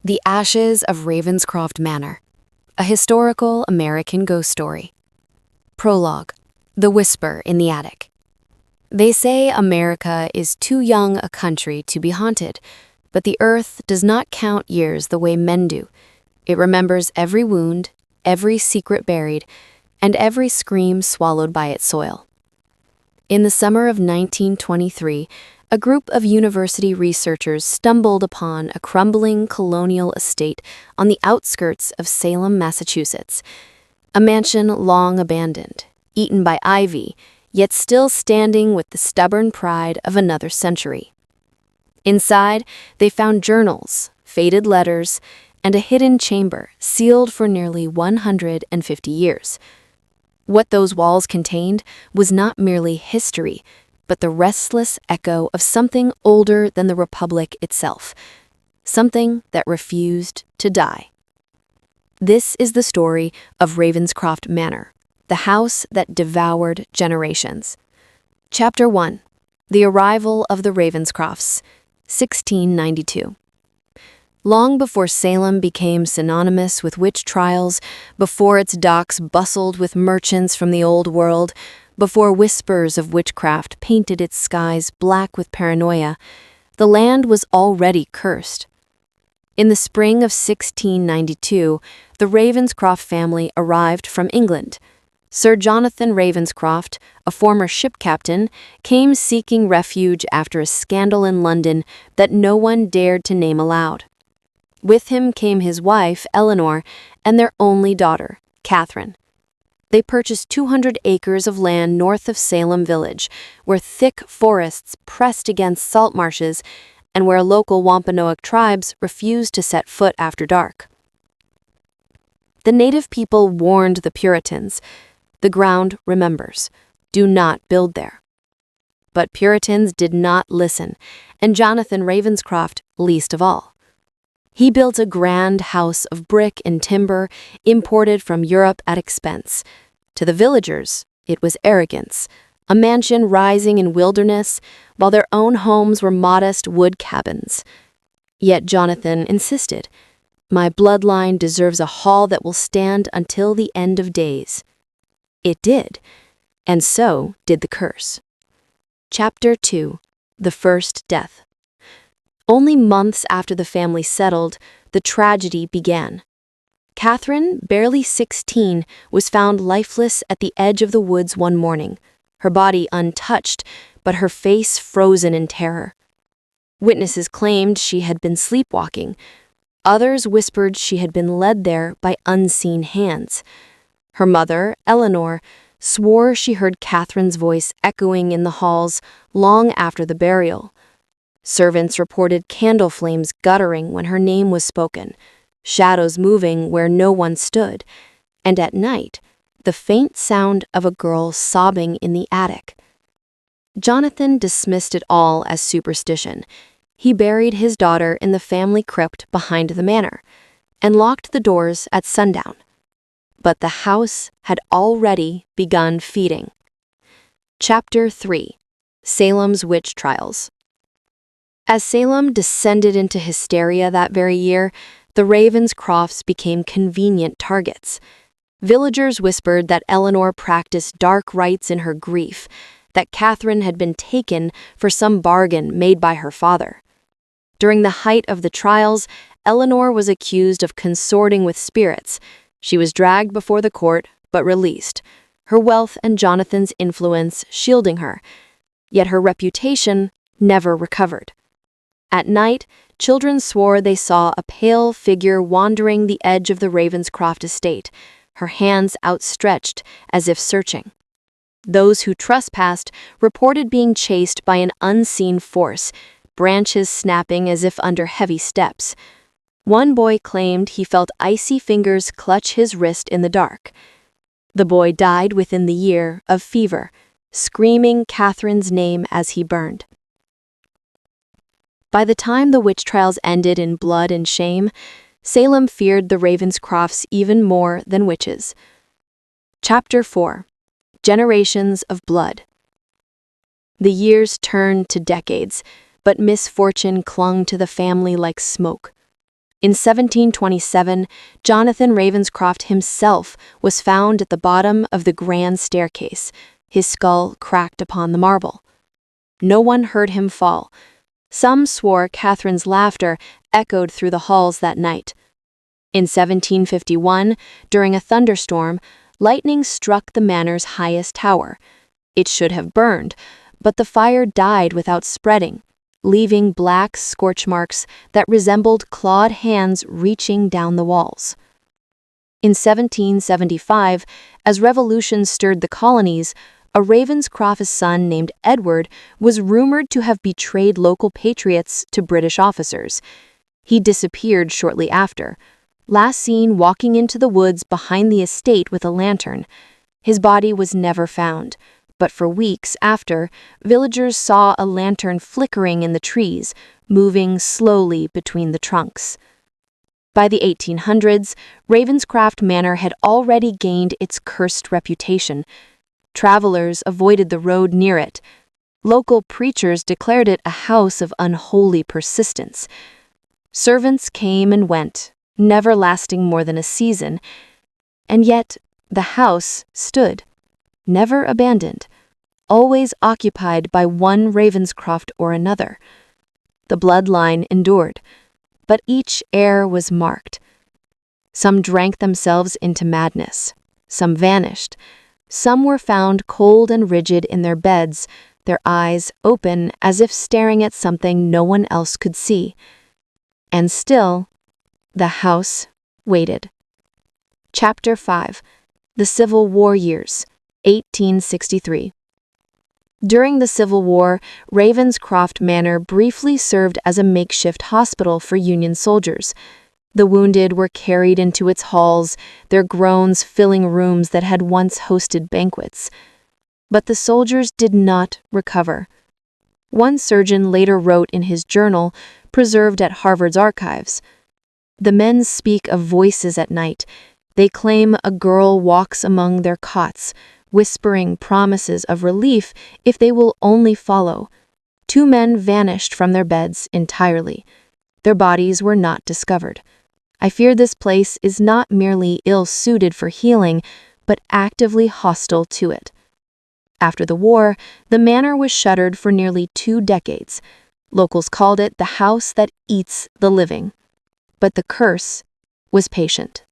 The Ashes of Ravenscroft Manor, a historical American ghost story. Prologue, The Whisper in the Attic. They say America is too young a country to be haunted, but the earth does not count years the way men do. It remembers every wound, every secret buried, and every scream swallowed by its soil. In the summer of 1923, a group of university researchers stumbled upon a crumbling colonial estate on the outskirts of Salem, Massachusetts. A mansion long abandoned, eaten by ivy, yet still standing with the stubborn pride of another century. Inside, they found journals, faded letters, and a hidden chamber sealed for nearly 150 years. What those walls contained was not merely history, but the restless echo of something older than the Republic itself, something that refused to die. This is the story of Ravenscroft Manor, the house that devoured generations. Chapter 1. The Arrival of the Ravenscrofts, 1692. Long before Salem became synonymous with witch trials, before its docks bustled with merchants from the old world, before whispers of witchcraft painted its skies black with paranoia, the land was already cursed. In the spring of 1692, the Ravenscroft family arrived from England. Sir Jonathan Ravenscroft, a former ship captain, came seeking refuge after a scandal in London that no one dared to name aloud. With him came his wife, Eleanor, and their only daughter, Catherine. They purchased 200 acres of land north of Salem Village, where thick forests pressed against salt marshes and where local Wampanoag tribes refused to set foot after dark. The native people warned the Puritans, "The ground remembers. Do not build there." But Puritans did not listen, and Jonathan Ravenscroft least of all. He built a grand house of brick and timber imported from Europe at expense. To the villagers, it was arrogance, a mansion rising in wilderness, while their own homes were modest wood cabins. Yet Jonathan insisted, "My bloodline deserves a hall that will stand until the end of days." It did, and so did the curse. Chapter 2. The First Death. Only months after the family settled, the tragedy began. Catherine, barely 16, was found lifeless at the edge of the woods one morning, her body untouched, but her face frozen in terror. Witnesses claimed she had been sleepwalking. Others whispered she had been led there by unseen hands. Her mother, Eleanor, swore she heard Catherine's voice echoing in the halls long after the burial. Servants reported candle flames guttering when her name was spoken, shadows moving where no one stood, and at night, the faint sound of a girl sobbing in the attic. Jonathan dismissed it all as superstition. He buried his daughter in the family crypt behind the manor, and locked the doors at sundown. But the house had already begun feeding. Chapter 3. Salem's Witch Trials. As Salem descended into hysteria that very year, the Ravenscrofts became convenient targets. Villagers whispered that Eleanor practiced dark rites in her grief, that Catherine had been taken for some bargain made by her father. During the height of the trials, Eleanor was accused of consorting with spirits. She was dragged before the court, but released, her wealth and Jonathan's influence shielding her. Yet her reputation never recovered. At night, children swore they saw a pale figure wandering the edge of the Ravenscroft estate, her hands outstretched as if searching. Those who trespassed reported being chased by an unseen force, branches snapping as if under heavy steps. One boy claimed he felt icy fingers clutch his wrist in the dark. The boy died within the year of fever, screaming Catherine's name as he burned. By the time the witch trials ended in blood and shame, Salem feared the Ravenscrofts even more than witches. Chapter 4. Generations of Blood. The years turned to decades, but misfortune clung to the family like smoke. In 1727, Jonathan Ravenscroft himself was found at the bottom of the grand staircase, his skull cracked upon the marble. No one heard him fall. Some swore Catherine's laughter echoed through the halls that night. In 1751, during a thunderstorm, lightning struck the manor's highest tower. It should have burned, but the fire died without spreading, leaving black scorch marks that resembled clawed hands reaching down the walls. In 1775, as revolution stirred the colonies, a Ravenscroft son named Edward was rumored to have betrayed local patriots to British officers. He disappeared shortly after, last seen walking into the woods behind the estate with a lantern. His body was never found, but for weeks after, villagers saw a lantern flickering in the trees, moving slowly between the trunks. By the 1800s, Ravenscroft Manor had already gained its cursed reputation. Travelers avoided the road near it. Local preachers declared it a house of unholy persistence. Servants came and went, never lasting more than a season, and yet the house stood, never abandoned, always occupied by one Ravenscroft or another. The bloodline endured, but each heir was marked. Some drank themselves into madness, some vanished, some were found cold and rigid in their beds, their eyes open as if staring at something no one else could see. And still, the house waited. Chapter 5. The Civil War Years, 1863. During the Civil War, Ravenscroft Manor briefly served as a makeshift hospital for Union soldiers. The wounded were carried into its halls, their groans filling rooms that had once hosted banquets. But the soldiers did not recover. One surgeon later wrote in his journal, preserved at Harvard's archives, "The men speak of voices at night. They claim a girl walks among their cots, whispering promises of relief if they will only follow. 2 men vanished from their beds entirely. Their bodies were not discovered. I fear this place is not merely ill-suited for healing, but actively hostile to it." After the war, the manor was shuttered for nearly 2 decades. Locals called it the house that eats the living. But the curse was patient.